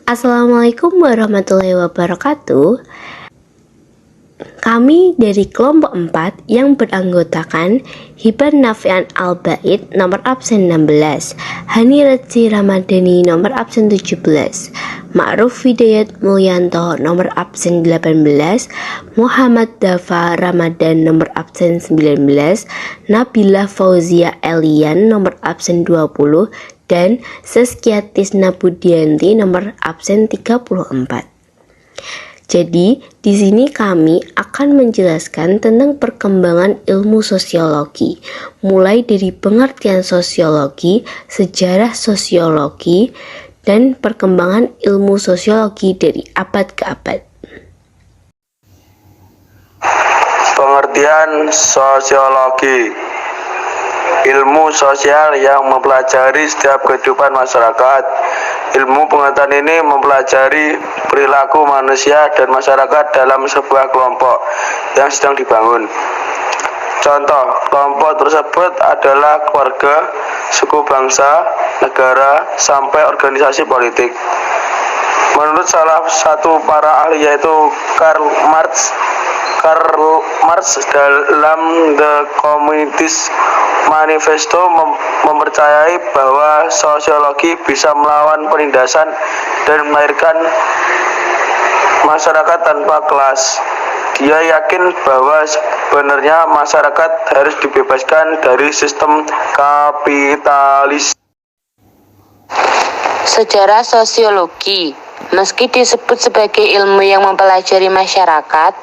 Assalamualaikum warahmatullahi wabarakatuh. Kami dari kelompok 4 yang beranggotakan Hiban Nafian Al-Bait nomor absen 16, Hani Reci Ramadhani nomor absen 17, Ma'ruf Hidayat Mulyanto nomor absen 18, Muhammad Dafa Ramadan nomor absen 19, Nabila Fauzia Elian nomor absen 20, dan Saskia Tisna Budianti nomor absen 34. Jadi, di sini kami akan menjelaskan tentang perkembangan ilmu sosiologi, mulai dari pengertian sosiologi, sejarah sosiologi, dan perkembangan ilmu sosiologi dari abad ke abad. Pengertian sosiologi: ilmu sosial yang mempelajari setiap kehidupan masyarakat. Ilmu pengetahuan ini mempelajari perilaku manusia dan masyarakat dalam sebuah kelompok yang sedang dibangun. Contoh kelompok tersebut adalah keluarga, suku bangsa, negara, sampai organisasi politik. Menurut salah satu para ahli yaitu Karl Marx dalam The Communist Manifesto mempercayai bahwa sosiologi bisa melawan penindasan dan melahirkan masyarakat tanpa kelas. Dia yakin bahwa sebenarnya masyarakat harus dibebaskan dari sistem kapitalis. Sejarah sosiologi, meski disebut sebagai ilmu yang mempelajari masyarakat,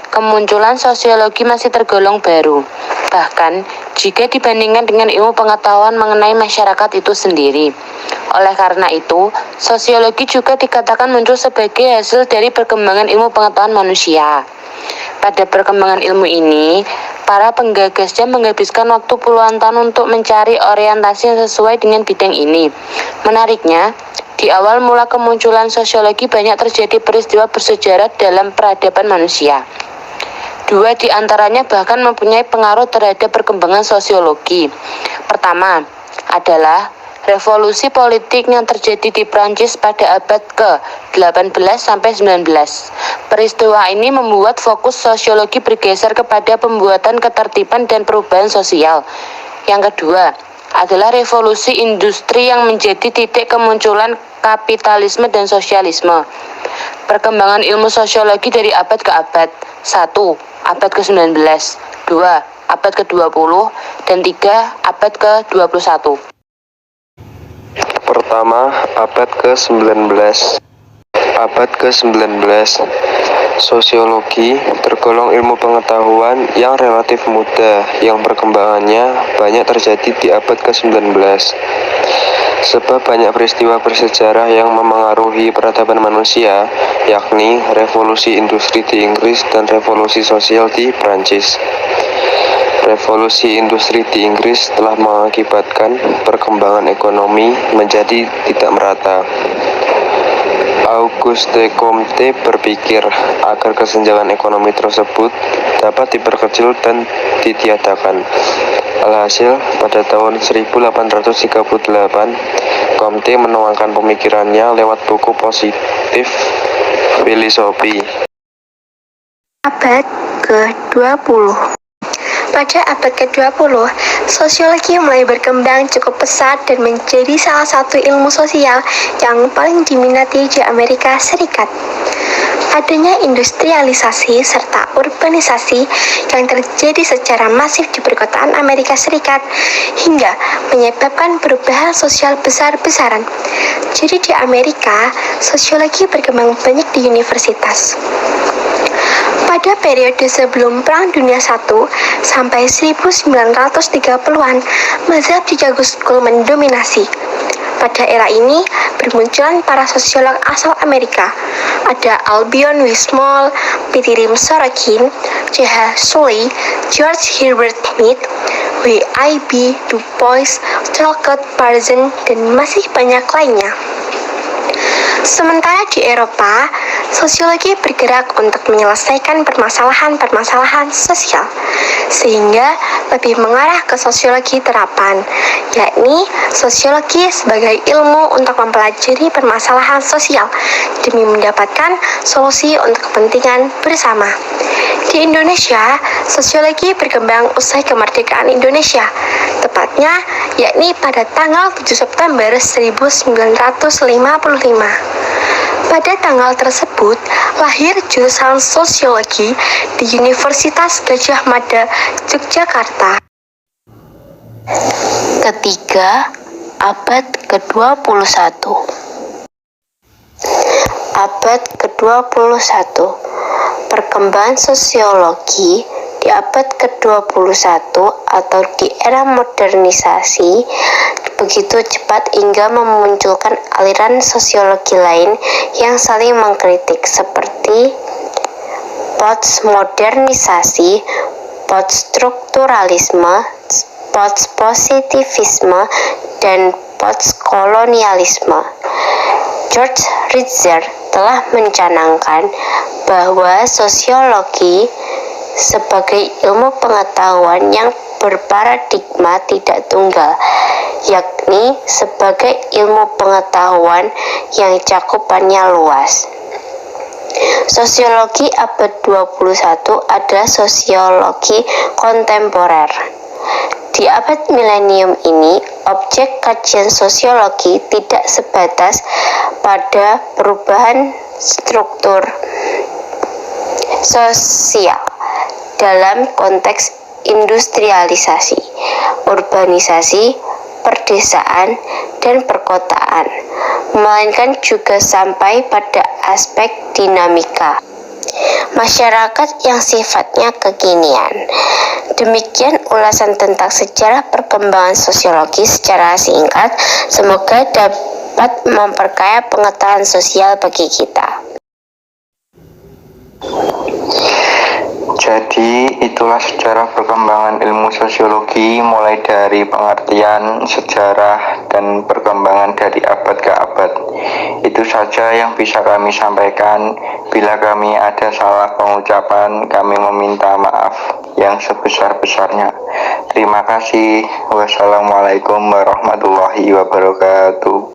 kemunculan sosiologi masih tergolong baru. Bahkan, jika dibandingkan dengan ilmu pengetahuan mengenai masyarakat itu sendiri. Oleh karena itu, sosiologi juga dikatakan muncul sebagai hasil dari perkembangan ilmu pengetahuan manusia. Pada perkembangan ilmu ini, para penggagasnya menghabiskan waktu puluhan tahun untuk mencari orientasi yang sesuai dengan bidang ini. Menariknya, di awal mula kemunculan sosiologi banyak terjadi peristiwa bersejarah dalam peradaban manusia. Dua di antaranya bahkan mempunyai pengaruh terhadap perkembangan sosiologi. Pertama adalah revolusi politik yang terjadi di Prancis pada abad ke-18 sampai 19. Peristiwa ini membuat fokus sosiologi bergeser kepada pembuatan ketertiban dan perubahan sosial. Yang kedua adalah revolusi industri yang menjadi titik kemunculan kapitalisme dan sosialisme. Perkembangan ilmu sosiologi dari abad ke abad. 1. Abad ke-19, 2. Abad ke-20, dan 3. Abad ke-21. Pertama, abad ke-19. Abad ke-19, sosiologi tergolong ilmu pengetahuan yang relatif muda yang perkembangannya banyak terjadi di abad ke-19. Sebab banyak peristiwa bersejarah yang memengaruhi peradaban manusia, yakni revolusi industri di Inggris dan revolusi sosial di Prancis. Revolusi industri di Inggris telah mengakibatkan perkembangan ekonomi menjadi tidak merata. Auguste Comte berpikir agar kesenjangan ekonomi tersebut dapat diperkecil dan ditiadakan. Alhasil, pada tahun 1838, Comte menuangkan pemikirannya lewat buku Positif Filosofi. Abad ke-20. Pada abad ke-20, sosiologi mulai berkembang cukup pesat dan menjadi salah satu ilmu sosial yang paling diminati di Amerika Serikat. Adanya industrialisasi serta urbanisasi yang terjadi secara masif di perkotaan Amerika Serikat hingga menyebabkan perubahan sosial besar-besaran. Jadi di Amerika, sosiologi berkembang banyak di universitas. Pada periode sebelum Perang Dunia I sampai 1930-an, mazhab Chicago School mendominasi. Pada era ini, bermunculan para sosiolog asal Amerika. Ada Albion Wismol, Pitirim Sorokin, C.H. Sully, George Herbert Mead, W.I.B. Du Bois, Talcott Parsons, dan masih banyak lainnya. Sementara di Eropa, sosiologi bergerak untuk menyelesaikan permasalahan-permasalahan sosial, sehingga lebih mengarah ke sosiologi terapan, yakni sosiologi sebagai ilmu untuk mempelajari permasalahan sosial demi mendapatkan solusi untuk kepentingan bersama. Di Indonesia, sosiologi berkembang usai kemerdekaan Indonesia, tepatnya yakni pada tanggal 7 September 1945. Pada tanggal tersebut, lahir jurusan sosiologi di Universitas Gadjah Mada, Yogyakarta. Ketiga, abad ke-21. Abad ke-21. Perkembangan sosiologi di abad ke-21 atau di era modernisasi begitu cepat hingga memunculkan aliran sosiologi lain yang saling mengkritik seperti postmodernisasi, poststrukturalisme, postpositivisme, dan postkolonialisme. George Ritzer telah mencanangkan bahwa sosiologi sebagai ilmu pengetahuan yang berparadigma tidak tunggal, yakni sebagai ilmu pengetahuan yang cakupannya luas. Sosiologi abad 21 adalah sosiologi kontemporer. Di abad milenium ini, objek kajian sosiologi tidak sebatas pada perubahan struktur sosial dalam konteks industrialisasi, urbanisasi, perdesaan, dan perkotaan, melainkan juga sampai pada aspek dinamika masyarakat yang sifatnya kekinian. Demikian ulasan tentang sejarah perkembangan sosiologi secara singkat. Semoga dapat memperkaya pengetahuan sosial bagi kita. Jadi itulah sejarah perkembangan ilmu sosiologi mulai dari pengertian, sejarah, dan perkembangan dari abad ke abad. Itu saja yang bisa kami sampaikan. Bila kami ada salah pengucapan, kami meminta maaf yang sebesar-besarnya. Terima kasih. Wassalamualaikum warahmatullahi wabarakatuh.